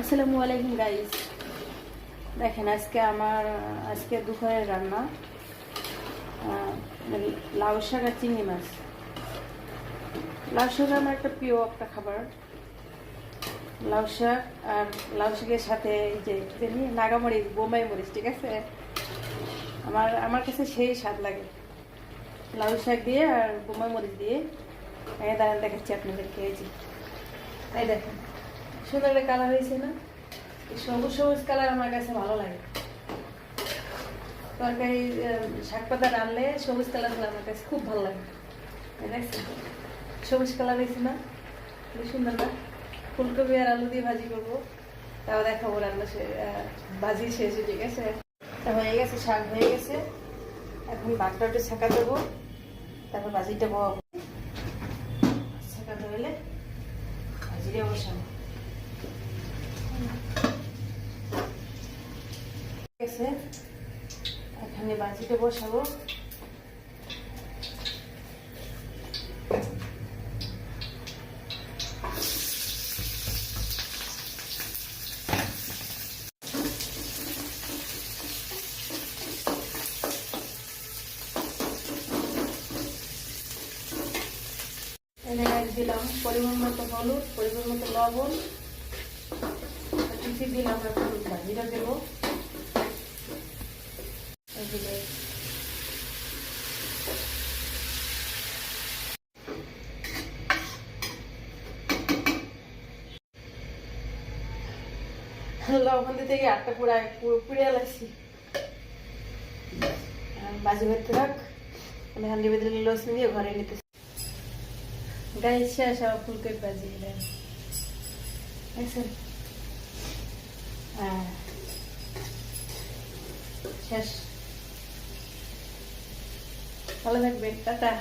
আসসালামু আলাইকুম গাইস। দেখেন আজকে দুপুরের রান্না লাউ শাক আর চিংড়ি মাছ। লাউ শাক আমার একটা প্রিয় একটা খাবার। লাউ শাক আর লাউ শাকের সাথে এই যে নাগামরিচ, বোম্বাই মরিচ, ঠিক আছে, আমার কাছে সেই স্বাদ লাগে। লাউ শাক দিয়ে আর বোম্বাই মরিচ দিয়ে দাঁড়ান দেখাচ্ছি আপনাদেরকে। এই দেখেন সুন্দর একটা কালার হয়েছে না? সবুজ সবুজ কালার আমার কাছে ভালো লাগে। তরকারি শাক পাতা রানলে সবুজ কালার হলে আমার কাছে খুব ভালো লাগে। দেখছেন সবুজ কালার হয়েছে না? খুব সুন্দর না? ফুলকপি আর আলু দিয়ে ভাজি করবো, তাও দেখাবো রান্না ভাজি শেষ, ঠিক আছে? তা হয়ে গেছে, শাক হয়ে গেছে, এখন বাটটা একটু ছাঁকা দেবো, তারপর ভাজিটা বসাবো। ছাঁকা হলে ভাজিটা বসাবো। এখানে বাজিটা বসাবো। দিলাম পরিমাণ মতো হলুদ, পরিমাণ মতো লবণ, কিছু দিলাম। এখন ভাজিটা দেবো। লবণ দিতে গিয়ে আটটা পুরো পুড়ে লাগছি। বাজি ভরতে থাক, আমি হান্ডি বেঁধে লসুন দিয়ে ঘরে নিতে গায়ে শেষ। আবার ফুলকপি বাজি দেখছেন? হ্যাঁ শেষ। ভালো থাকবেন, টাটা।